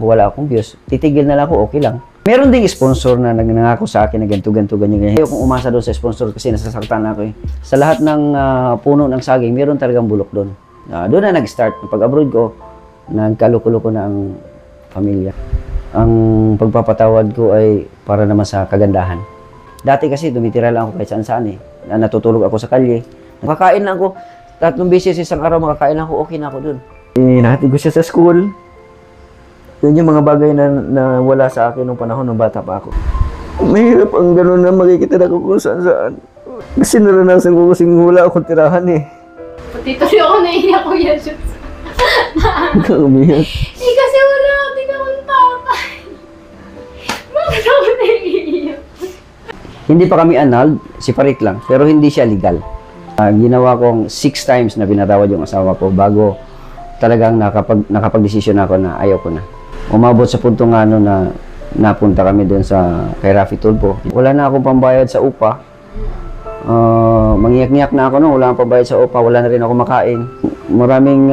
ko wala akong views, titigil na lang ako, okay lang. Meron ding sponsor na nangako sa akin na ganito, ganyan. Ayaw kong umasa doon sa sponsor kasi nasasaktan na ako eh. Sa lahat ng puno ng saging, meron talagang bulok doon. Doon na nag-start. Pag-abroad ko, nagkalukulo ko na ang pamilya. Ang pagpapatawad ko ay para naman sa kagandahan. Dati kasi tumitira lang ako kahit saan-saan eh. Natutulog ako sa kalye. Nakakain lang ako. 3 beses isang araw makakain lang ako, okay na ako doon. Nahatid ko siya sa school. Yun yung mga bagay na wala sa akin nung panahon ng bata pa ako. Mahirap ang gano'n na makikita na ko kung saan-saan. Kasi naranasan ko kasing wala akong tirahan eh. Pati tuloy ako naiiyak ko yan. Umiyak. Eh kasi wala din akong tatay. Bakit ako naiiyak? Hindi pa kami annulled, separate lang. Pero hindi siya legal. Ginawa kong 6 times na pinatawad yung asawa ko bago talagang nakapag-desisyon ako na ayaw ko na. Umabot sa punto nga na napunta kami doon sa kay Rafi Tulfo. Wala na akong pambayad sa upa. Mangiyak-ngiyak na ako wala akong pambayad sa upa, wala na rin ako makain. Maraming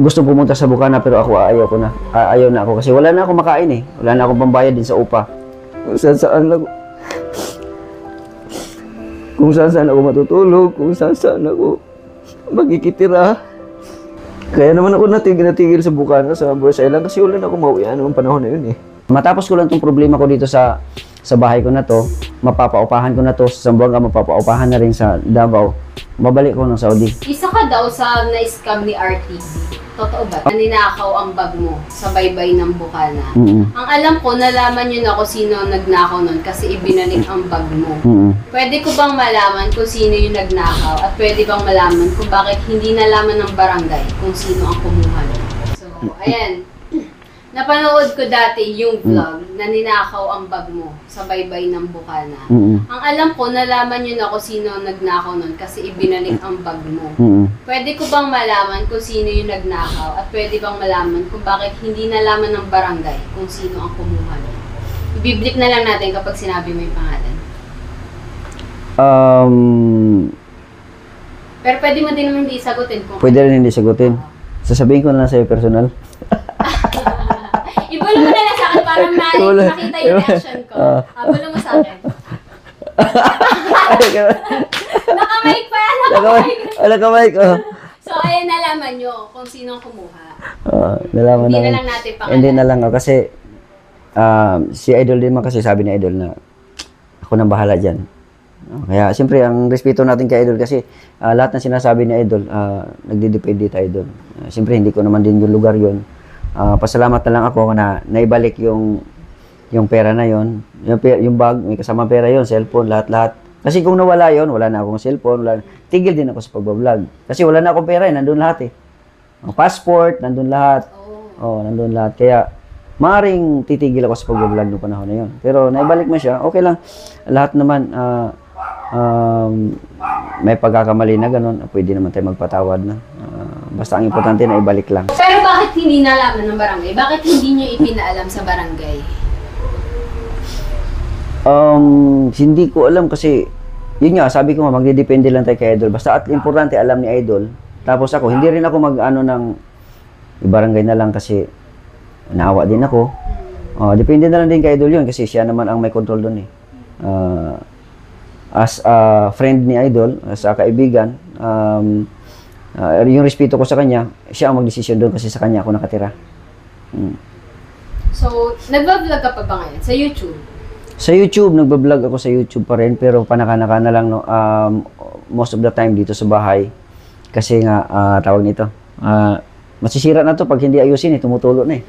gusto pumunta sa Bukana pero ako ayaw na ako kasi wala na akong makain eh. Wala na akong pambayad din sa upa. Kung saan ako matutulog, kung saan ako magkikitira. Kaya naman ako natigil sa Bukana, sa Bursa Island kasi wala na akong mauwian noong panahon na yun eh. Matapos ko lang itong problema ko dito sa bahay ko na to, mapapaupahan ko na to, sa Zamboanga mapapaupahan na rin sa Davao, babalik ko ng Saudi. Isa ka daw sa na-scam ni RTD. Totoo ba? Ninakaw ang bag mo sa baybay ng Bukana. Ang alam ko, nalaman nyo na kung sino ang nagnakaw nun kasi ibinalik ang bag mo. Pwede ko bang malaman kung sino yung nagnakaw at pwede bang malaman kung bakit hindi nalaman ng barangay kung sino ang kumuha nun? So, ayan. Napanood ko dati yung vlog na ninakaw ang bag mo sa baybay ng Bukana. Ang alam ko, nalaman nyo na kung sino ang nagnakaw nun kasi ibinalik ang bag mo. Pwede ko bang malaman kung sino yung nagnakaw at pwede bang malaman kung bakit hindi nalaman ng barangay kung sino ang kumuha nun? Ibiblik na lang natin kapag sinabi mo yung pangalan. Pero pwede mo din naman hindi sagutin kung... Pwede rin hindi sagutin. Sasabihin ko na lang sa'yo personal. Ibulong mo na lang sa akin para makita yung reaction ko. Bulong mo sa akin. Nakamike pa yan! Nakamike! So, ayan, nalaman nyo kung sino ang kumuha. Nalaman hindi na lang natin pangalan. Hindi na lang kasi si Idol din man kasi sabi ni Idol na ako nang bahala dyan. Kaya siyempre ang respeto natin kay Idol kasi lahat ng sinasabi ni Idol nagdidepende dito Idol. Siyempre hindi ko naman din yung lugar yon. Pasalamat na lang ako na naibalik yung pera na yon, yung bag, may kasama pera yon, cellphone, lahat-lahat. Kasi kung nawala yon, wala na akong cellphone, tigil din ako sa pagbablog. Kasi wala na akong pera, nandun lahat eh. Ang passport, nandun lahat. Nandun lahat. Kaya maaaring titigil ako sa pagbablog noong panahon na yon. Pero naibalik mo siya, okay lang. Lahat naman may pagkakamali na ganun, pwede naman tayo magpatawad na. Basta ang importante na ibalik lang. Pero bakit hindi nalaman ng barangay? Bakit hindi nyo ipinaalam sa barangay? Hindi ko alam kasi, yun nga, sabi ko nga, magdidepende lang tayo kay Idol. Basta at importante alam ni Idol. Tapos ako, hindi rin ako mag-ano ng barangay na lang kasi naawa din ako. Depende na lang din kay Idol yun kasi siya naman ang may control doon eh. As a friend ni Idol, as a kaibigan, yung respeto ko sa kanya, siya ang magdesisyon doon kasi sa kanya ako nakatira. So, nagbablog ka pa ba ngayon sa YouTube? Sa YouTube, nagbablog ako sa YouTube pa rin pero panaka-naka na lang no, most of the time dito sa bahay kasi nga tawag nito. Masisira na to pag hindi ayusin tumutulo na eh.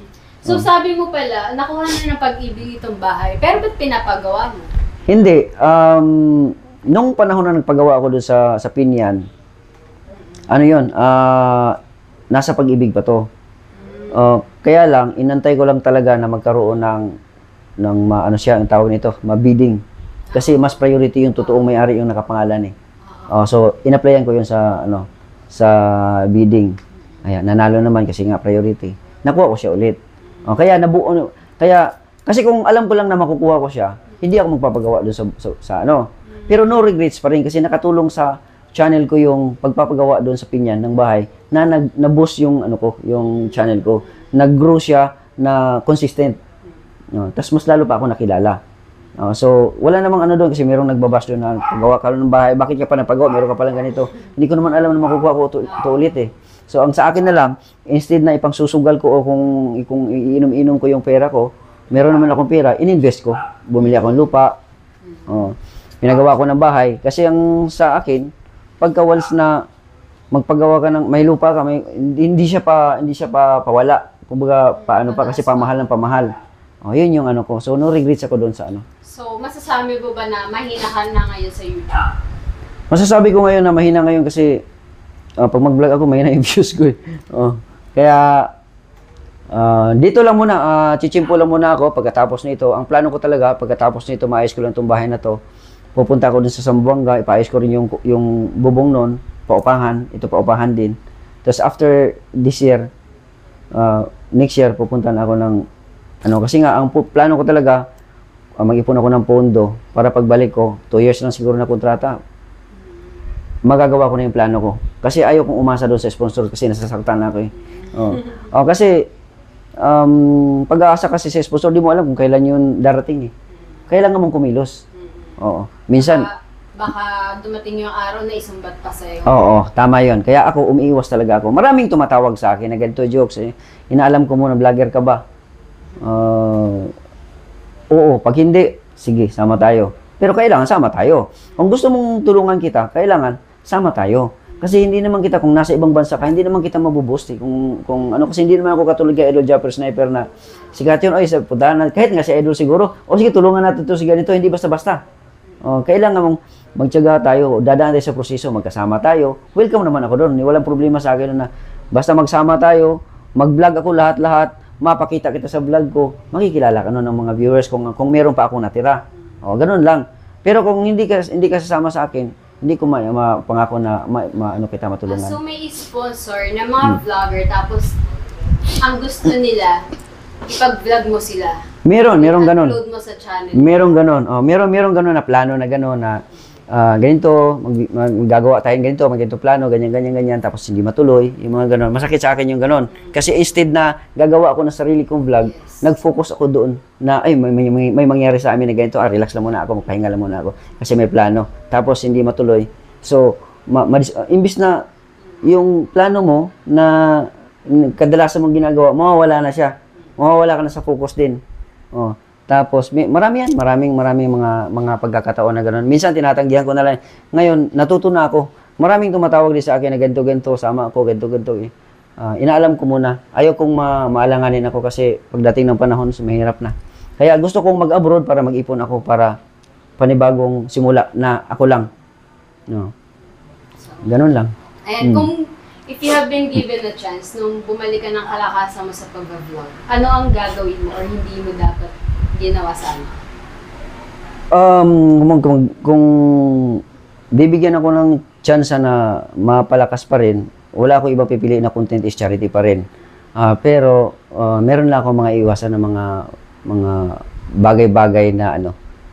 So, sabi mo pala, nakuha na ng pag-ibig itong bahay, pero ba't pinapagawa mo? Hindi. Nung panahon na nagpagawa ako doon sa Pinyan, ano yun, nasa pag-ibig pa to. Kaya lang, inantay ko lang talaga na magkaroon ng ano siya, ang tawag nito, mabidding. Kasi mas priority yung totoong may-ari yung nakapangalan eh. So, in-applyan ko yun sa bidding. Ayan, nanalo naman kasi nga priority. Nakuha ko siya ulit. Kaya nabuo, kasi kung alam ko lang na makukuha ko siya, hindi ako magpapagawa doon sa ano. Pero no regrets pa rin kasi nakatulong sa channel ko yung pagpapagawa doon sa Pinyan ng bahay na na-boost yung ano ko, yung channel ko. Nag-grow siya na consistent. No, tapos mas lalo pa ako nakilala. So, wala namang ano doon kasi merong nagbabash doon na paggawa ka ng bahay, bakit ka pa napagawa, meron ka palang ganito. Hindi ko naman alam na makukuha ko ito ulit eh. So, ang sa akin na lang, instead na ipangsusugal ko o kung iinom-inom ko yung pera ko, meron naman akong pera, ininvest ko. Bumili ako ng lupa, pinagawa ko ng bahay. Kasi ang sa akin, pagka once na magpagawa ka ng, may lupa ka, hindi siya pa pawala. Kumbaga, paano pa, kasi pamahal ng pamahal. Yun yung ano ko. So, no regrets ako doon sa ano. So, masasabi mo ba na mahina ka na ngayon sa YouTube? Masasabi ko ngayon na mahina ngayon kasi pag mag-vlog ako, mahina yung views ko eh. Kaya, dito lang muna, chichimpo lang muna ako pagkatapos nito. Ang plano ko talaga, pagkatapos nito, maayos ko lang itong bahay na to. Pupunta ako dun sa Zamboanga, ipaayos ko rin yung bubong nun, paupahan, ito paupahan din. Tapos after this year, next year, pupunta na ako ng kasi nga, ang plano ko talaga, mag-ipon ako ng pondo para pagbalik ko, 2 years lang siguro na kontrata, magagawa ko na yung plano ko. Kasi ayaw kong umasa doon sa sponsor kasi nasasaktan na ako eh. Kasi, pag-aasa kasi sa sponsor, di mo alam kung kailan yun darating eh. Kailangan mong kumilos. Minsan, baka dumating yung araw na isumbat pa sa'yo. Tama yun. Kaya ako, umiiwas talaga ako. Maraming tumatawag sa akin na ganito jokes eh. Inaalam ko muna, vlogger ka ba? Oo, pag hindi, sige, sama tayo. Pero kailangan sama tayo. Kung gusto mong tulungan kita, kailangan sama tayo. Kasi hindi naman kita, kung nasa ibang bansa ka, hindi naman kita mabubost eh. Kasi hindi naman ako katulad kay Idol Japper Sniper na, sigat yun, sa pudahan, kahit nga si Idol siguro, sige, tulungan natin ito, sige ganito, hindi basta-basta. Kailangan mong magtiyaga tayo, dadaan tayo sa proseso, magkasama tayo. Welcome naman ako doon. Walang problema sa akin na basta magsama tayo, mag-vlog ako lahat-lahat, mapakita kita sa vlog ko, makikilala ka nun ng mga viewers kung meron pa akong natira. Ganun lang. Pero kung hindi ka sasama sa akin, hindi ko mapangako na kita matulungan. So may sponsor na mga vlogger tapos ang gusto nila ipag-vlog mo sila. Meron ganun. Upload mo sa channel. Meron ganun. Meron ganun na plano na ganun na ganito, maggagawa tayong ganito, ganito plano, ganyan, tapos hindi matuloy, yung mga ganun. Masakit sa akin yung ganun. Kasi instead na gagawa ako ng sarili kong vlog, nag-focus ako doon na, may mangyari sa amin na ganito, relax lang muna ako, magpahinga lang muna ako, kasi may plano. Tapos hindi matuloy. So, imbis na yung plano mo na kadalasan mong ginagawa, mawawala na siya. Mawawala ka na sa focus din. Tapos maraming mga pagkakataon na gano'n. Minsan tinatanggihan ko na lang. Ngayon natuto na ako. Maraming tumatawag din sa akin na ganito, sama ako, ganito eh. Inaalam ko muna. Ayaw kong maalanganin ako kasi pagdating ng panahon, mahirap na. Kaya gusto kong mag-abroad para mag-ipon ako para panibagong simula na ako lang. Ganun lang. Ayan, if you have been given a chance nung bumalik ka ng kalakasan mo sa pag-vlog, ano ang gagawin mo or hindi mo dapat ginawa sana? Kung bibigyan ako ng chance na mapalakas pa rin, wala ako ibang pipiliin na content is charity pa rin. Pero meron lang ako mga iwasan ng mga bagay-bagay na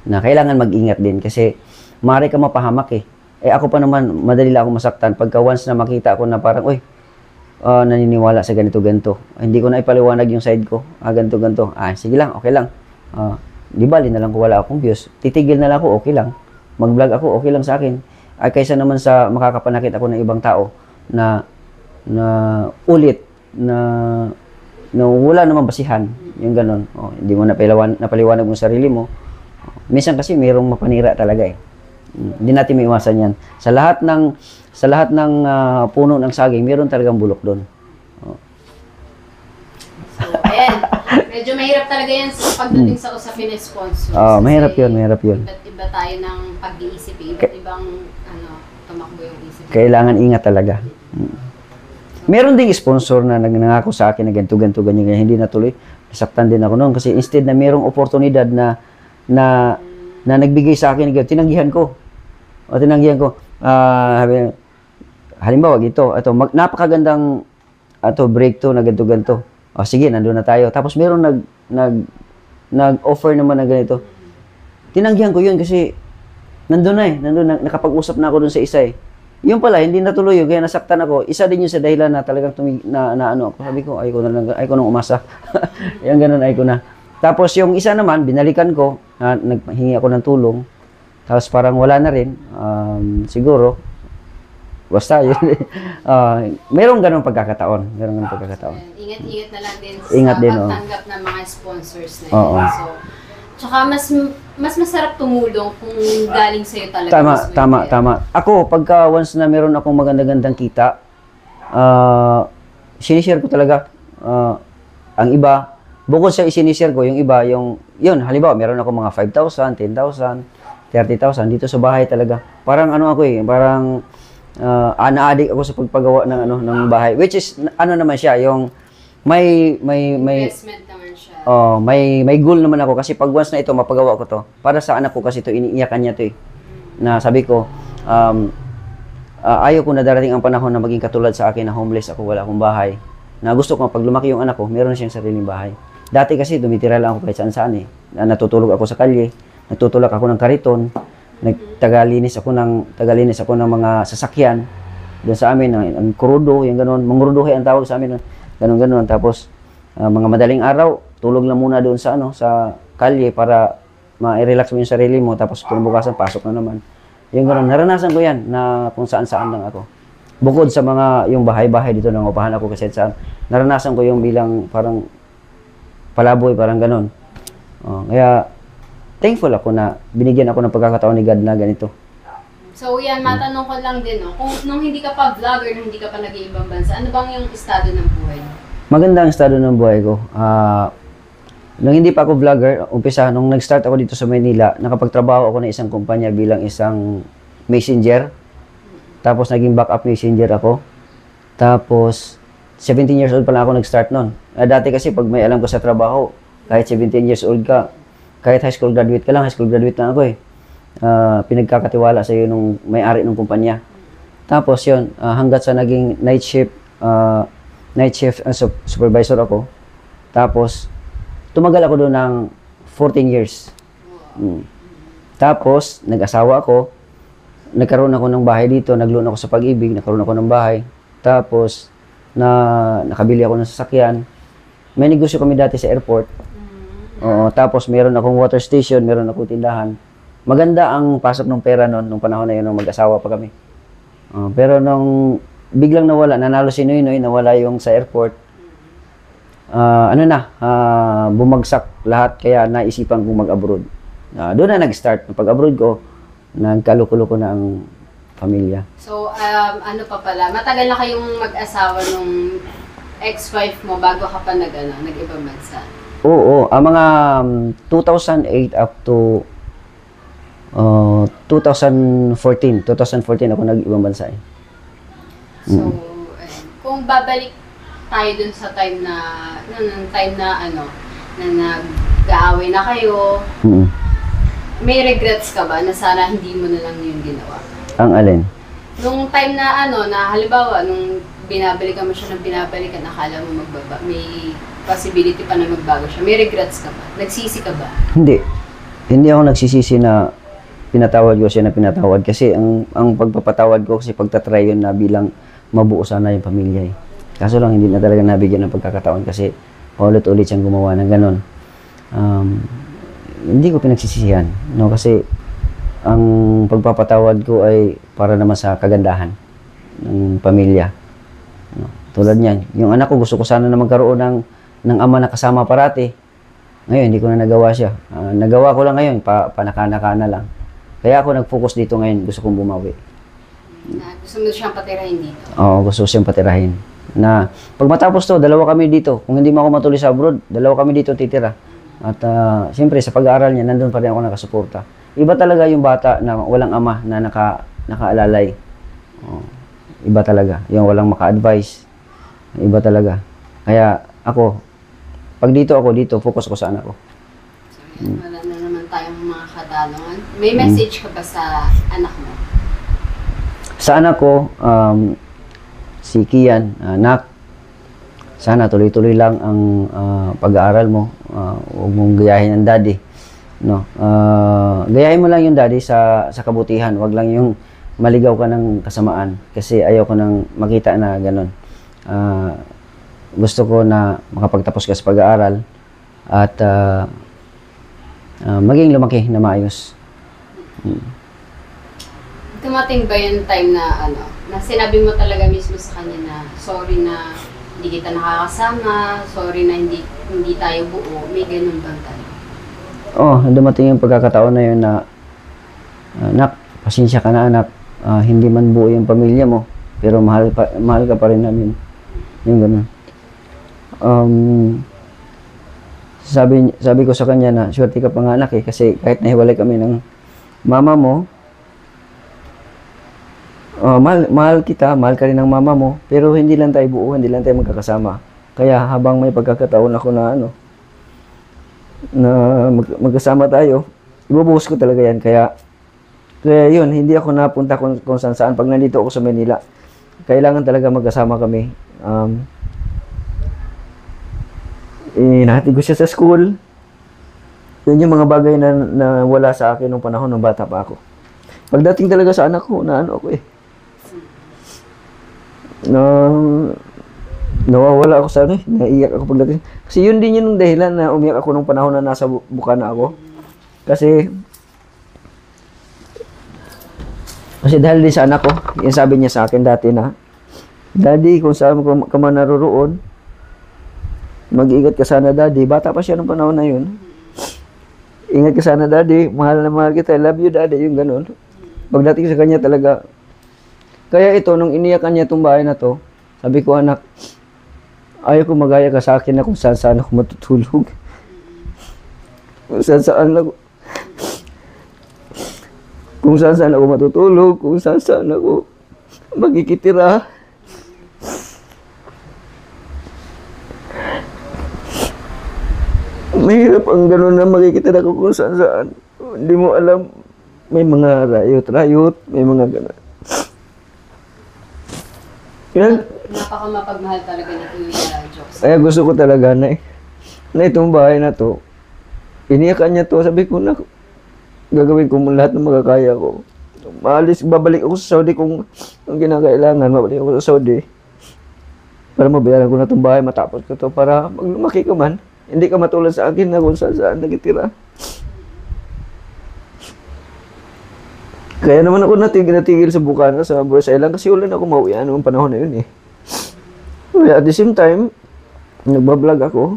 na kailangan mag-ingat din kasi maaari ka mapahamak eh. Ako pa naman, madali lang ako masaktan. Pagka once na makita ko na parang, naniniwala sa ganito-ganito. Hindi ko na ipaliwanag yung side ko. Ganito-ganito. Sige lang, okay lang. Di bali na lang kung wala akong views. Titigil na lang ako, okay lang. Mag-vlog ako, okay lang sa akin. Kaysa naman sa makakapanakit ako ng ibang tao na ulit, na wala namang basihan. Yung ganon. Hindi mo napaliwanag mo sarili mo. Minsan kasi mayroong mapanira talaga eh. Hindi natin maiwasan yan. Sa lahat ng puno ng saging, mayroon talagang bulok doon. So, ayan. Medyo mahirap talaga yan sa pagdating sa usapin ng sponsor. Mahirap yun. Iba tayo ng pag-iisip. Iba't ibang tumakbo yung isip. Kailangan ingat talaga. Meron ding sponsor na nangako sa akin na ganito, ganyan, hindi natuloy. Nasaktan din ako noon kasi instead na mayroong oportunidad na nagbigay sa akin, tinanggihan ko. Halimbawa, napakagandang break to na ganito. Sige, nandun na tayo. Tapos meron nag-offer naman na ganito. Tinanggihan ko yun kasi nandun na nakapag-usap na ako dun sa isa eh. Yun pala, hindi natuloy yun, kaya nasaktan ako. Isa din yun sa dahilan na talagang ano ako. Sabi ko, ayoko nang umasa. Yan ganun, ayoko na. Tapos yung isa naman, binalikan ko, naghingi ako ng tulong. Tapos parang wala na rin. Siguro, basta yun. Merong ganung pagkakataon. Merong ganung pagkakataon. Ingat-ingat na lang din sa Ingat din, pagtanggap ng mga sponsors na Oo. yun. So, tsaka mas masarap tumulong kung galing sa'yo talaga. Tama, mismo yung tama, pera. tama. Ako, pagka once na meron akong maganda-gandang kita, sinishare ko talaga. Ang iba, bukod sa isinishare ko, yung iba, yun, halimbawa, meron ako mga 5,000, 10,000, 30,000 dito sa bahay talaga. Parang ano ako parang na-addict ako sa pagpagawa ng ng bahay, which is ano naman siya, yung may Investment naman siya. may goal naman ako kasi pag once na ito mapagawa ko to. Para sa anak ko kasi ito iniiyakan niya to Na sabi ko ayaw ko na darating ang panahon na maging katulad sa akin na homeless ako, wala akong bahay. Na gusto ko pag lumaki yung anak ko, meron siyang sariling bahay. Dati kasi dumitira lang ako kahit saan-saan natutulog ako sa kalye, natutulak ako ng kariton, tagalinis ako ng mga sasakyan doon sa amin, ang kurudo, yung ganoon, mangruduhe ang tawag sa amin, ganon. Tapos mga madaling araw, tulog lang muna doon sa sa kalye para ma-relax mo yung sarili mo, tapos kinabukasan pasok na naman. Yung ganoon, naranasan ko yan na kung saan-saan lang ako. Bukod sa mga yung bahay-bahay dito nang upahan ako kasi saan, naranasan ko yung bilang parang palaboy, parang ganon. Kaya thankful ako na binigyan ako ng pagkakataon ni God na ganito. So yan, matanong ko lang din, kung nung hindi ka pa vlogger, nung hindi ka pa nag-iibang bansa, ano bang yung estado ng buhay mo? Maganda ang estado ng buhay ko. Nung hindi pa ako vlogger, umpisa, nung nag-start ako dito sa Manila, nakapagtrabaho ako ng isang kumpanya bilang isang messenger. Tapos naging backup messenger ako. Tapos 17 years old pa lang ako nag-start nun. Dati kasi pag may alam ko sa trabaho, kahit 17 years old ka, kahit high school graduate ka lang, high school graduate na ako pinagkakatiwala sa iyo nung may-ari ng kumpanya. Tapos yun, hanggat sa naging night shift supervisor ako. Tapos tumagal ako doon ng 14 years. Tapos nag-asawa ako, nagkaroon ako ng bahay dito, nag-loan ako sa Pag-ibig, nagkaroon ako ng bahay. Tapos nakabili ako ng sasakyan. May negosyo kami dati sa airport. Tapos meron akong water station, meron akong tindahan. Maganda ang pasok ng pera noon, nung panahon na yun, nung mag-asawa pa kami. Pero nung biglang nawala, nanalo si Noy, nawala yung sa airport. Bumagsak lahat, kaya naisipan kong mag-abroad. Doon na nag-start. Pag-abroad ko, nagkalukulo ko na ang pamilya. So, ano pa pala, matagal na kayong mag-asawa nung ex-wife mo bago ka pa nag-ibang bansa? Oo, ang mga 2008 up to 2014 ako nag-ibang bansa So, kung babalik tayo dun sa time na nag-aaway na kayo, may regrets ka ba na sana hindi mo na lang yun ginawa? Ang alin? Nung time na na halimbawa, nung binabalikan mo siya ng binabalikan, akala mo may possibility pa na magbago siya. May regrets ka ba? Nagsisi ka ba? Hindi. Hindi ako nagsisisi na pinatawad ko siya na pinatawad. Kasi ang pagpapatawad ko kasi pagtatry yun na bilang mabuo sana yung pamilya Kaso lang hindi na talaga nabigyan ng pagkakataon kasi ulit-ulit siyang gumawa ng ganon. Hindi ko pinagsisisihan. No? Kasi ang pagpapatawad ko ay para naman sa kagandahan ng pamilya. No? Tulad niyan. Yung anak ko gusto ko sana na magkaroon ng ama na kasama parati. Ngayon, hindi ko na nagawa siya. Nagawa ko lang ngayon, panakana lang. Kaya ako nag-focus dito ngayon, gusto kong bumawi. Gusto mo siyang patirahin dito? Oo, gusto siyang patirahin. Na, pag matapos to, dalawa kami dito. Kung hindi mo ako matuloy sa abroad, dalawa kami dito titira. At siyempre, sa pag-aaral niya, nandun pa rin ako nakasuporta. Iba talaga yung bata na walang ama na nakaalalay. Iba talaga. Yung walang maka-advise. Iba talaga. Kaya ako, pag dito ako dito, focus ko sa anak ko. So, wala na naman tayong mga katanungan. May message ka ba sa anak mo? Sa anak ko, si Kian, anak, sana tuloy-tuloy lang ang pag-aaral mo. Huwag mong gayahin ang daddy. No? Gayahin mo lang yung daddy sa kabutihan. Huwag lang yung maligaw ka ng kasamaan kasi ayaw ko nang makita na ganun. Gusto ko na makapagtapos ka sa pag-aaral at maging lumaki na maayos. Dumating ba yung time na na sinabi mo talaga mismo sa kanya na sorry na hindi kita nakakasama, sorry na hindi tayo buo, may ganun bang tanong? Dumating yung pagkakataon na yun na, anak, pasensya ka na anak, hindi man buo yung pamilya mo, pero mahal ka pa rin namin. Yung ganun. Sabi ko sa kanya na, swerte ka pa nga anak kasi kahit nahiwalay kami ng mama mo, mahal kita, mahal ka rin ng mama mo, pero hindi lang tayo buo, hindi lang tayo magkakasama. Kaya habang may pagkakataon ako na magkasama tayo, ibubuhos ko talaga yan. Kaya yun, hindi ako napunta kung saan. Pag nandito ako sa Manila, kailangan talaga magkasama kami. Nahatid ko siya sa school. Yun yung mga bagay na wala sa akin nung panahon ng bata pa ako. Pagdating talaga sa anak ko, nawawala ako sa naiiyak ako pagdating. Kasi yun din yung dahilan na umiyak ako nung panahon na nasa Bukana ako. Kasi dahil din sa anak ko, yung sabi niya sa akin dati na, Daddy, kung saan ka man naroroon, mag-ingat ka sana Daddy. Bata pa siya nung panahon na yun. Ingat ka sana Daddy, mahal na mahal kita, I love you Daddy, yung ganun. Pagdating sa kanya talaga. Kaya ito, nung iniyakan niya itong bahay na to, sabi ko, anak, ayaw ko magaya ka sa akin na kung saan ako matutulog. Kung saan ako matutulog, kung saan ako magkikitira. Mahirap ang gano'n na makikitira ko kung saan. Hindi mo alam, may mga rayot, may mga gano'n. Napakamapagmahal talaga ni Kuya Jokes. Kaya gusto ko talaga na itong bahay na to, iniyakan niya to, sabi ko na, gagawin ko lahat ng magkakaya ko. Babalik ako sa Saudi kung kinakailangan, babalik ako sa Saudi. Para mabayaran ko na itong bahay, matapos ko to, para maglumaki ka man. Hindi ka matulad sa akin na kung saan nagitira. Kaya naman ako natigil sa Bukana, sa Bursa Island, kasi wala na ako mauwian noong panahon na yun At the same time, nagbablog ako.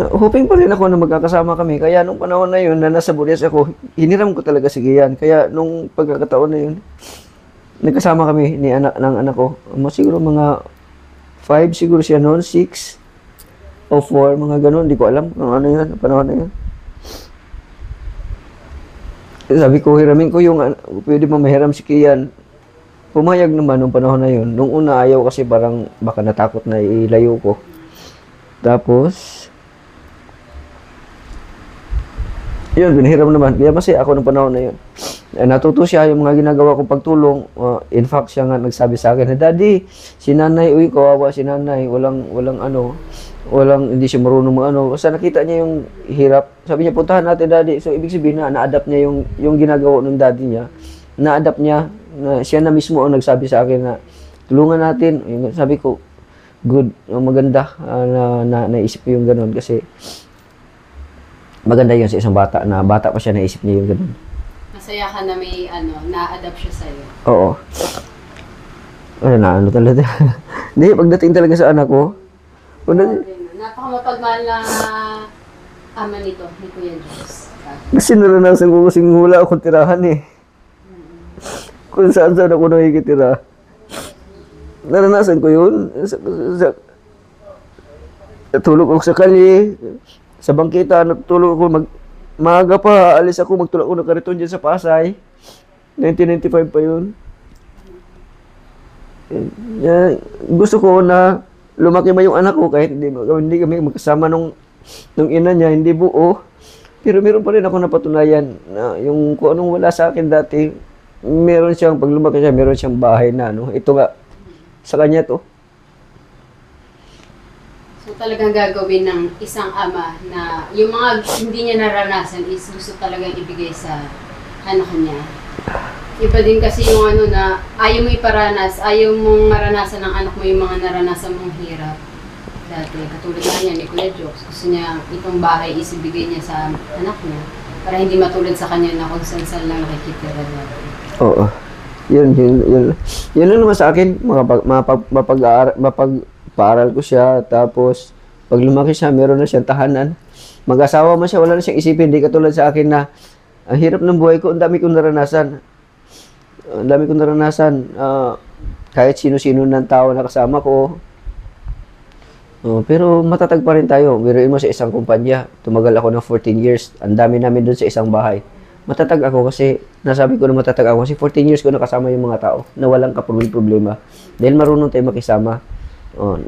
Hoping pa rin ako na magkakasama kami. Kaya nung panahon na yun, na nasa Burias ako, hiniram ko talaga si Gian. Kaya nung pagkakataon na yun, nagkasama kami ng anak ko. Siguro mga 5 siguro siya noon, 6 o 4, mga ganun. Hindi ko alam kung ano yun, panahon na yun. Sabi ko, hiramin ko yung, pwede mo mahiram si Kian. Pumayag naman nung panahon na yun. Nung una ayaw kasi parang baka natakot na ilayo ko. Tapos, yun, pinahiram naman. Kaya masaya ako nung panahon na yun. Natuto siya yung mga ginagawa kong pagtulong. In fact, siya nga nagsabi sa akin, Daddy, si nanay, kawawa si nanay. Hindi siya marunong basta nakita niya yung hirap. Sabi niya, puntahan natin Daddy. So, ibig sabihin na-adapt niya yung ginagawa ng daddy niya. Na-adapt niya, siya na mismo ang nagsabi sa akin na tulungan natin. Sabi ko, good, maganda na naisip ko yung ganun kasi maganda yun sa isang bata na bata pa siya naisip niya yung ganun. Masaya ka na may na-adapt siya sa'yo. Oo. Talaga. Hindi, pagdating talaga sa anak ko, napakamapagmahal na ama nito, ni Kuya Jokes. Kasi naranasan ko kasing wala akong tirahan Kung saan ako nakikitira. Naranasan ko yun. Tulog ako sa kali, sa bangkita, natulog ako, maaga pa, alis ako, magtulog ako ng kariton dyan sa Pasay. 1995 pa yun. Gusto ko na lumaki ba yung anak ko kahit hindi kami magkasama nung ina niya, hindi buo. Pero meron pa rin ako napatunayan na yung kung anong wala sa akin dati, meron siyang, pag lumaki siya, meron siyang bahay na, ito nga, sa kanya to. So talagang gagawin ng isang ama na yung mga hindi niya naranasan is gusto talagang ibigay sa anak niya. Iba din kasi yung ano na ayaw mo iparanas, ayaw mong maranasan ng anak mo yung mga naranasan mong hirap. Dati, katulad na niya ni Kuya Jokes, gusto niya itong bahay isibigay niya sa anak niya para hindi matulad sa kanya na kung saan lang nakikitira dati. Oo. Yun lang naman sa akin, mapagpaaral ko siya, tapos pag lumaki siya, meron na siyang tahanan. Mag-asawa man siya, wala na siyang isipin, hindi katulad sa akin na ang hirap ng buhay ko, ang dami kong naranasan. Kahit sino-sino ng tao na kasama ko. Pero matatag pa rin tayo. Biruin mo sa isang kumpanya, tumagal ako ng 14 years, ang dami namin doon sa isang bahay. Matatag ako kasi, nasabi ko na matatag ako kasi 14 years ko nakasama yung mga tao na walang problema. Dahil marunong tayo makisama.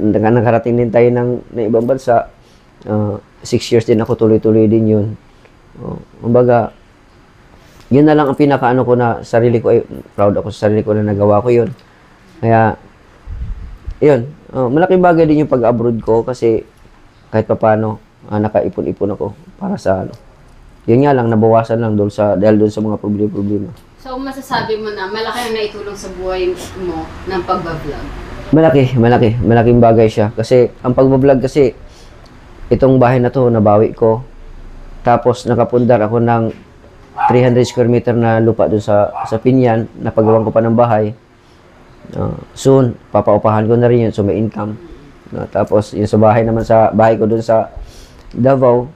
Nakarating din tayo ng ibang bansa. 6 years din ako, tuloy-tuloy din yun. Kumbaga, yun na lang ang pinakaano ko na sarili ko, ay proud ako sa sarili ko na nagawa ko yun. Kaya, yun, malaking bagay din yung pag-abroad ko kasi kahit pa paano, nakaipon-ipon ako para sa ano. Yun nga lang, nabawasan lang dahil doon sa mga problema. So, masasabi mo na malaki ang naitulong sa buhay mo ng pagbablog? Malaking bagay siya. Kasi, ang pagbablog kasi, itong bahay na to, nabawi ko. Tapos, nakapundar ako ng 300 square meter na lupa doon sa Pinyan, napagawan ko pa ng bahay. Soon, papaupahan ko na rin yun, so may income. Tapos, yung sa bahay ko doon sa Davao,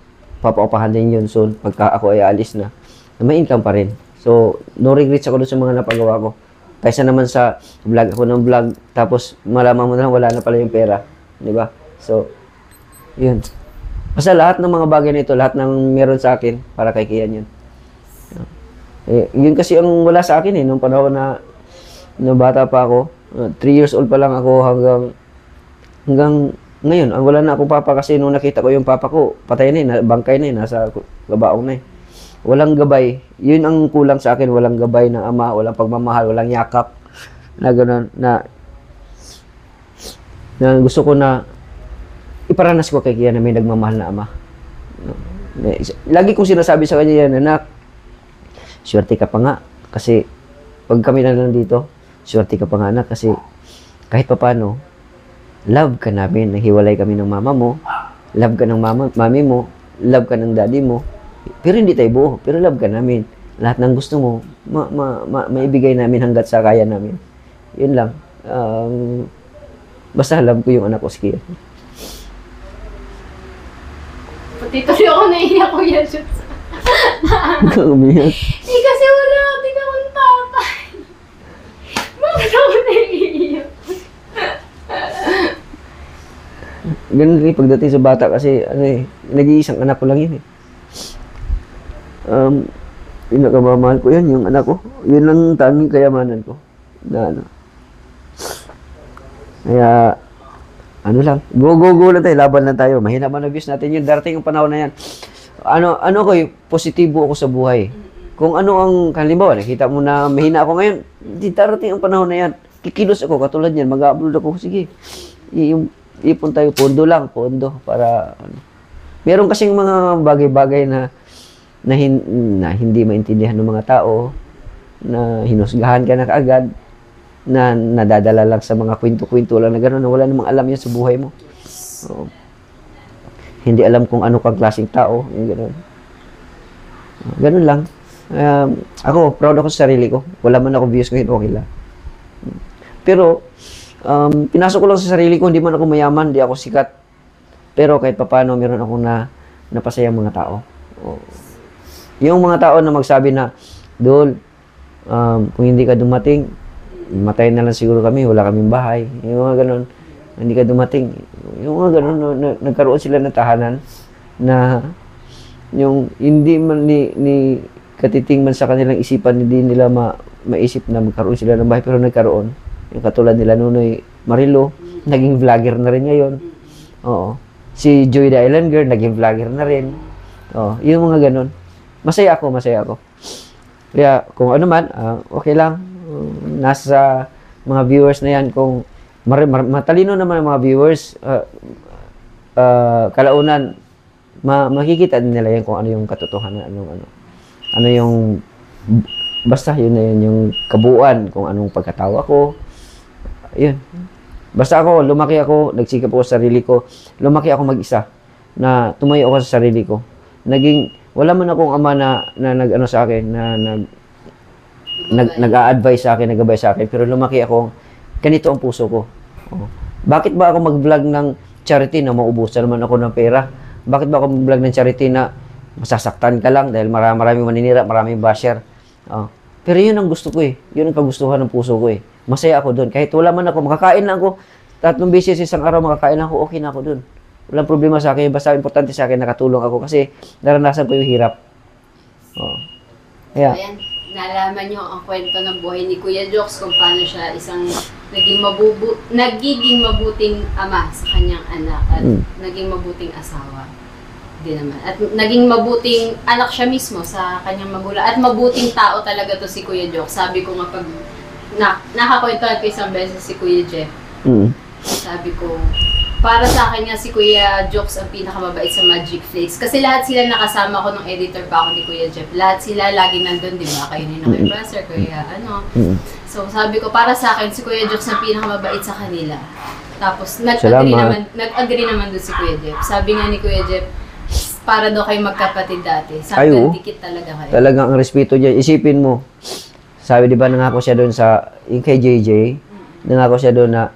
papaupahan din yun soon, pagka ako ay alis na may income pa rin. So, no regrets ako doon sa mga napagawa ko. Kaysa naman sa vlog ako ng vlog, tapos malaman mo na lang wala na pala yung pera. Di ba? So, yun. Basta lahat ng mga bagay nito, lahat ng meron sa akin, para kay Kian yun. Yun kasi ang wala sa akin nung panahon na bata pa ako. 3 years old pa lang ako hanggang ngayon. Ang wala na akong papa kasi nung nakita ko yung papa ko, patay na bangkay na nasa gabaong na Walang gabay. Yun ang kulang sa akin, walang gabay ng ama, walang pagmamahal, walang yakap. Na gano'n, na gusto ko na iparanas ko kay Kian na may nagmamahal na ama. Lagi kong sinasabi sa kanya yan, anak, swerte ka pa nga. Kasi, pag kami na lang dito, swerte ka pa nga anak. Kasi, kahit pa paano, love ka namin. Nahiwalay kami ng mama mo. Love ka ng mami mo. Love ka ng daddy mo. Pero hindi tayo buo. Pero love ka namin. Lahat ng gusto mo, maibigay namin hanggat sa kaya namin. Yun lang. Basta love ko yung anak ko, si Kian. Pati tuloy ako naiiyak ko yan. Umiyak. Kasi wala din akong tatay. Bakit ako naiiyak? Ganun rin pagdating sa bata kasi nag-iisang anak ko lang yun pinakamamahal ko yan, yung anak ko. Yun ang tanging kayamanan ko. Kaya, lang, go lang tayo, laban lang tayo. Mahina man na-views natin yun. Darating yung panahon na yan. Positibo ako sa buhay. Kung ano ang, halimbawa, nakita mo na mahina ako ngayon, di darating ang panahon na yan. Kikilos ako, katulad yan, mag-upload ako. Sige, ipon tayo, pondo, para, meron kasing mga bagay-bagay na hindi maintindihan ng mga tao, na hinusgahan ka na kaagad, na nadadala lang sa mga kwento-kwento lang na gano'n, na wala namang alam yan sa buhay mo. Hindi alam kung ano kang klaseng tao, yung gano'n. Gano'n lang. Ako, proud ako sa sarili ko. Wala man ako views ngayon, okay lang. Pero, pinasok ko lang sa sarili ko, hindi man ako mayaman, hindi ako sikat. Pero kahit paano, meron akong napasayang mga tao. Yung mga tao na magsabi na, Dol, kung hindi ka dumating, matay na lang siguro kami, wala kaming bahay. Yung mga ganun, hindi ka dumating. Yung mga ganun, nagkaroon sila ng tahanan na yung hindi man ni katiting man sa kanilang isipan, hindi nila maisip na magkaroon sila ng bahay, pero nagkaroon. Yung katulad nila Nunoy Marilo, naging vlogger na rin ngayon. Oo. Si Joy the Island Girl, naging vlogger na rin. Yung mga ganun. Masaya ako. Kaya kung ano man, okay lang. Nasa mga viewers na yan, kung matalino naman ang mga viewers, kalaunan, makikita din nila yan kung ano yung katotohanan, ano yung Basta yun na yun yung kabuuan kung anong pagkatawa ko. Yun. Basta ako, lumaki ako, nagsikap ako sa sarili ko. Lumaki ako mag-isa na tumayo ako sa sarili ko. Wala man akong ama na nag-ano sa akin, nag-a-advise sa akin, nag-advise sa akin, pero lumaki ako, ganito ang puso ko. Oh. Bakit ba ako mag-vlog ng charity na maubusan naman ako ng pera? Bakit ba ako mag-vlog ng charity na masasaktan ka lang dahil maraming maninira, maraming basher? Oh. Pero yun ang gusto ko eh. Yun ang kagustuhan ng puso ko eh. Masaya ako doon. Kahit wala man ako, makakain lang ako. 3 beses isang araw makakain lang ako, okay na ako doon. Walang problema sa akin. Basta importante sa akin, nakatulong ako kasi naranasan ko yung hirap. Oh. So, ayan, nalaman nyo ang kwento ng buhay ni Kuya Jokes kung paano siya isang nagiging mabuting ama sa kanyang anak at naging mabuting asawa. Di naman. At naging mabuting anak siya mismo sa kanyang magulang. At mabuting tao talaga to si Kuya Jokes. Sabi ko nga pag nakakwentuhan ko isang beses si Kuya Jeff. Sabi ko, para sa akin nga si Kuya Jokes ang pinakamabait sa Magic Flakes. Kasi lahat sila nakasama ko nung editor pa ako ni Kuya Jeff. Lahat sila lagi nandun, di ba? Kayo ni Kuya Professor, Kuya ano. So sabi ko, para sa akin si Kuya Jokes ang pinakamabait sa kanila. Tapos nag-agree naman doon si Kuya Jeff. Sabi nga ni Kuya Jeff, para daw kayo magkapatid dati. Sabi ko, dikit talaga kayo. Talagang ang respeto niya. Isipin mo, sabi di ba nangako siya doon sa, yung kay JJ, nangako siya doon na,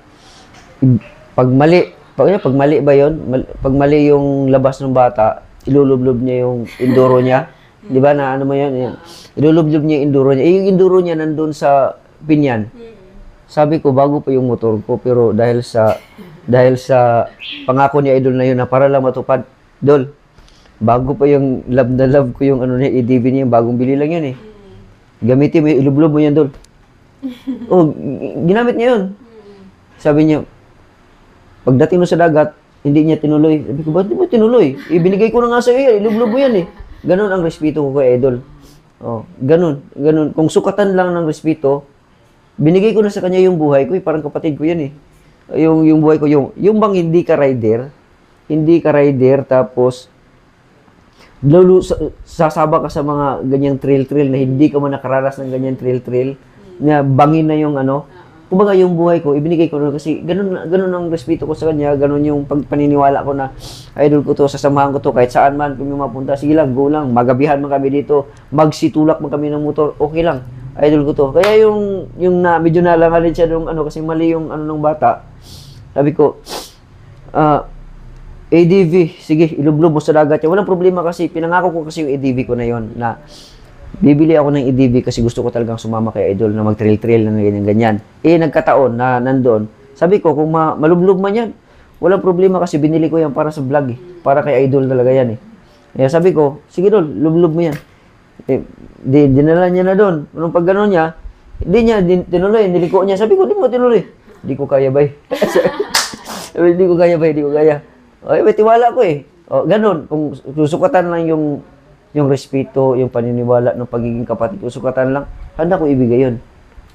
pag mali ba yun? Pag mali yung labas ng bata, ilulublob niya yung enduro niya. Di ba na ano mo yan? Ilulublob niya yung enduro niya. Yung enduro niya nandun sa pinyan. Sabi ko, bago pa yung motor ko, pero dahil sa pangako niya idol na yun na para lang matupad, Dol, bago pa yung love na love ko yung ano niya, EDV niya, yung bagong bili lang yun eh. Gamitin mo, ilublob mo yan, Dol. Oh, ginamit niya yun. Sabi niya, pagdating mo sa dagat, hindi niya tinuloy. Sabi ko, ba't di mo tinuloy? Ibinigay ko na nga sa iyo, ilublob mo yan eh. Ganon ang respeto ko kay Idol. Oh, ganon. Kung sukatan lang ng respeto, binigay ko na sa kanya yung buhay ko, parang kapatid ko yan eh. Yung buhay ko, yung bang hindi ka rider, tapos sasaba ka sa mga ganyang trail na hindi ka man nakaranas ng ganyang trail na bangin na yung ano. Kumbaga yung buhay ko, ibinigay ko na kasi ganun ang respeto ko sa kanya, ganun yung paniniwala ko na idol ko to, sasamahan ko to, kahit saan man kung mapunta, sige lang, go lang, magabihan man kami dito, magsitulak man kami ng motor, okay lang, idol ko to. Kaya yung medyo nalangalin siya nung ano, kasi mali yung ano ng bata, sabi ko, ADV, sige, ilublob mo sa dagat yan. Walang problema kasi, pinangako ko kasi yung ADV ko na yon na bibili ako ng ADV kasi gusto ko talagang sumama kay Idol na mag-trail na ganyan. Nagkataon na nandoon. Sabi ko, kung malublob man yan, walang problema kasi binili ko yan para sa vlog eh. Para kay Idol talaga yan eh. Kaya sabi ko, sige Dol, lublob mo yan. Dinala niya na doon. Nung pag gano'n niya, hindi niya tinuloy, niliko niya. Sabi ko, di mo tinuloy. Hindi ko kaya bay. Hindi ko kaya. Okay, may tiwala ko eh. O, ganun, kung susukatan lang yung respeto, yung paniniwala ng pagiging kapatid, kung sukatan lang, handa ko ibigay yun.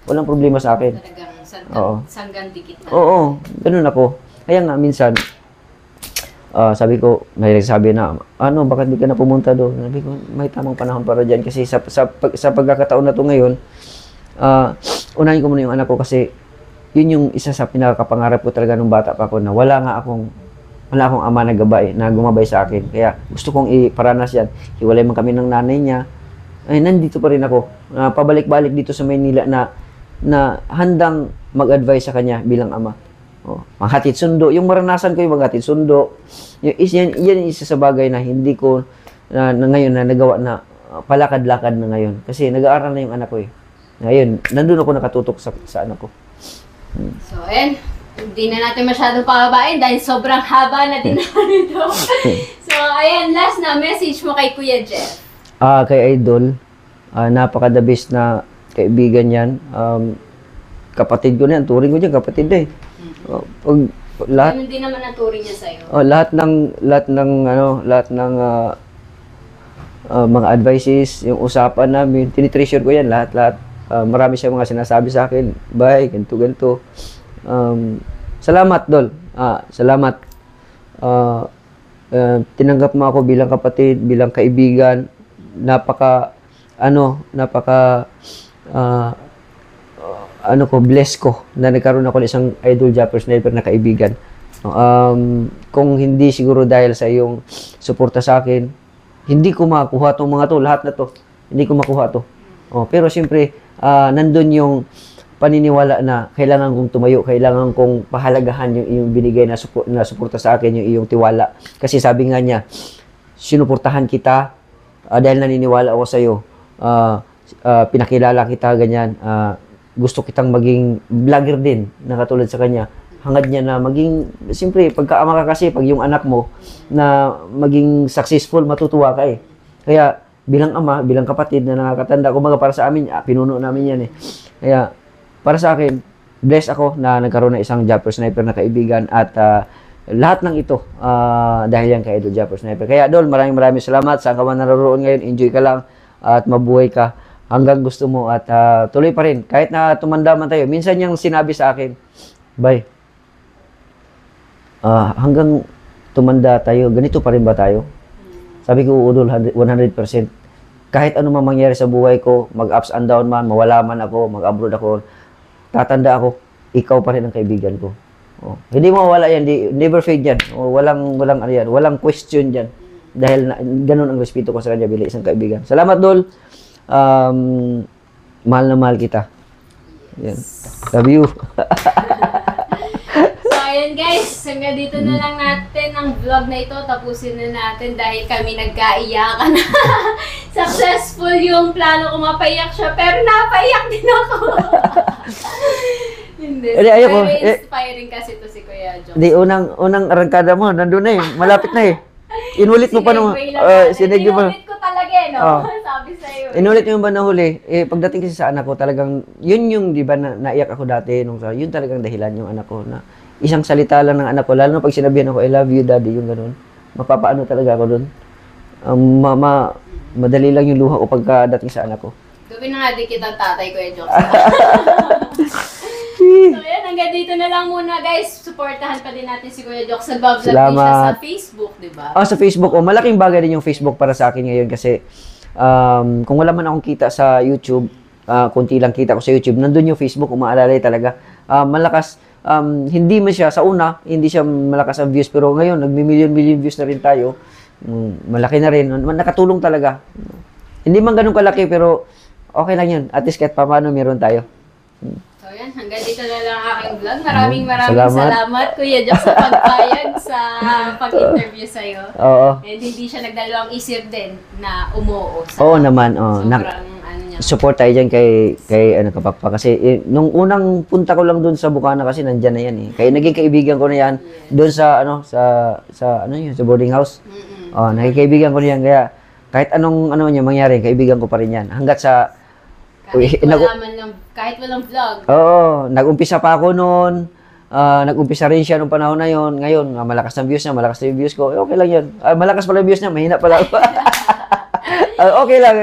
Walang problema sa akin. Talagang sanggang dikit na. Oo, ganun ako. Kaya nga, minsan, sabi ko, may nagsabi na, bakit di ka na pumunta doon? Sabi ko, may tamang panahon para dyan. Kasi sa pagkakataon na to ngayon, unahin ko muna yung anak ko kasi yun yung isa sa pinakapangarap ko talaga nung bata pa ako na wala akong ama na gumabay sa akin. Kaya gusto kong iparanas yan. Hiwalay man kami ng nanay niya. Ay, nandito pa rin ako. Pabalik-balik dito sa Maynila na handang mag-advise sa kanya bilang ama. Manghatid sundo. Yung maranasan ko yung manghatid sundo. Yan isa sa bagay na hindi ko na ngayon na nagawa na palakad-lakad na ngayon. Kasi nag-aaral na yung anak ko eh. Ngayon, nandun ako nakatutok sa anak ko. So, hindi na natin masyadong pababain dahil sobrang haba na din ito. So, ayan, last na message mo kay Kuya Jeff. Kay Idol, napaka-the best na kaibigan yan. Kapatid ko na yan, turing ko dyan, kapatid eh. Lahat, hindi naman ang turing niya sa'yo. Lahat ng mga advices, yung usapan namin, tinitreasure ko yan, lahat. Marami siyang mga sinasabi sa akin, bye, ganito. Salamat, Dol. Salamat. Tinanggap mo ako bilang kapatid, bilang kaibigan. ah, bless ko na nagkaroon ako ng isang idol Japper Sniper na kaibigan. Kung hindi siguro dahil sa iyong suporta sa akin, hindi ko makuha tong mga to, lahat na to. Hindi ko makuha to. Pero siyempre, nandun yung paniniwala na kailangan kong tumayo, kailangan kong pahalagahan yung iyong binigay na suporta sa akin, yung iyong tiwala. Kasi sabi nga niya, sinuportahan kita dahil naniniwala ako sa iyo. Pinakilala kita, ganyan. Gusto kitang maging vlogger din, na katulad sa kanya. Hangad niya na maging, siyempre, pagkaama ka kasi, pag yung anak mo na maging successful, matutuwa ka eh. Kaya, bilang ama, bilang kapatid na nakakatanda, kumaga para sa amin, pinuno namin yan eh. Kaya, para sa akin, blessed ako na nagkaroon ng isang Japper Sniper na kaibigan at lahat ng ito dahil yan kay Idol Japper Sniper. Kaya Idol, maraming salamat. Saan ka man naroon ngayon, enjoy ka lang at mabuhay ka hanggang gusto mo at tuloy pa rin. Kahit na tumanda man tayo, minsan niyang sinabi sa akin, Bay, hanggang tumanda tayo, ganito pa rin ba tayo? Sabi ko, Idol, 100%. Kahit ano man mangyari sa buhay ko, mag-ups and down man, mawala man ako, mag-abroad ako, tatanda ako, ikaw pa rin ang kaibigan ko. Hindi mawala yan, never fade yan. Walang ano yan, walang question yan. Dahil ganun ang respeto ko sa kanya bilang isang kaibigan. Salamat, Dol. Mahal na mahal kita. Yan. Love you. So, ayan guys, hanggang dito na lang natin ang vlog na ito. Tapusin na natin dahil kami nagkaiyakan na. Successful yung plano ko mapaiyak siya, pero napaiyak din ako. Hindi. Ayoko. Very inspiring kasi to si Kuya Jokes. Di, unang arangkada mo, nandun na eh. Malapit na eh. Inulit mo pa naman. Sinigyo mo. Inulit ko talaga eh, no? Sabi sa'yo. Inulit mo ba na huli? Pagdating kasi sa anak ko, talagang, yun yung, di ba, naiyak ako dati. Yun talagang dahilan yung anak ko na isang salita lang ng anak ko, lalo na pag sinabihan ako, I love you, daddy, yung ganun. Mapapaano talaga ako dun. Madali lang yung luha ko pagkadating sa anak ko. Gawin na nga din kitang tatay, Kuya Jokes. So, yan. Hanggang dito na lang muna, guys. Supportahan pa din natin si Kuya Jokes. Nag-vlog din siya sa Facebook, di ba? Sa Facebook. Malaking bagay din yung Facebook para sa akin ngayon kasi kung wala man akong kita sa YouTube, kunti lang kita ko sa YouTube, nandun yung Facebook, umaalalay talaga. Malakas, hindi man siya, sa una, hindi siya malakas ang views, pero ngayon, nagmi-million views na rin tayo. Malaki na rin. Nakatulong talaga. Hindi man ganun kalaki, pero okay lang yun. At least kahit paano meron tayo. So yan, hanggang dito na lang ang aking vlog. Maraming salamat Kuya Jokes sa pagpayag sa pag-interview sa'yo. Oo. And hindi siya nagdalawang isip din na umuo. Oo naman. Sobrang niya. Support tayo dyan kay Kapakpak. Kasi nung unang punta ko lang doon sa Bukana kasi nandyan na yan eh. Kaya naging kaibigan ko na yan doon sa sa boarding house. Naging kaibigan ko na yan. Kaya kahit anong niya mangyari, kaibigan ko pa rin yan. Hanggat sa kahit walang vlog. Oo, nag-umpisa pa ako noon. Nag-umpisa rin siya nung panahon na yon. Ngayon, malakas ang views niya, malakas na yung views ko. Okay lang yun. Malakas pala yung views niya, mahina pala ako. Okay lang.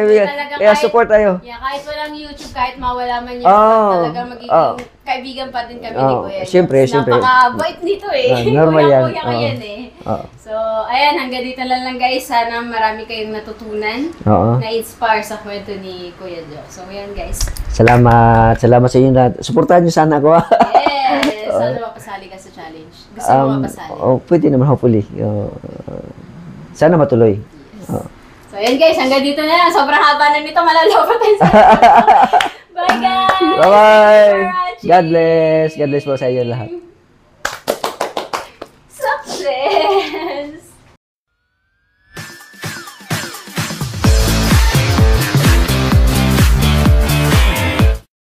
Kaya support tayo. Yeah, kahit walang YouTube, kahit mawala man yun, talagang magiging kaibigan pa din kami ni Kuya. Siyempre. Napaka-bait nito eh. Normal yan. Kuya ko yan eh. So, ayan, hanggang dito lang guys. Sana marami kayong natutunan, na-inspire sa kwento ni Kuya Jo. So, ayan guys. Salamat sa inyo na. Suportahan niyo sana ako. Yes! Sana mapasali ka sa challenge. Gusto mo mapasali? Pwede naman, hopefully. Sana matuloy. So, ayan guys, hanggang dito na lang. Sobrang haba na nito, malalapat tayo sa Bye guys! Bye-bye! God bless po sa inyo lahat.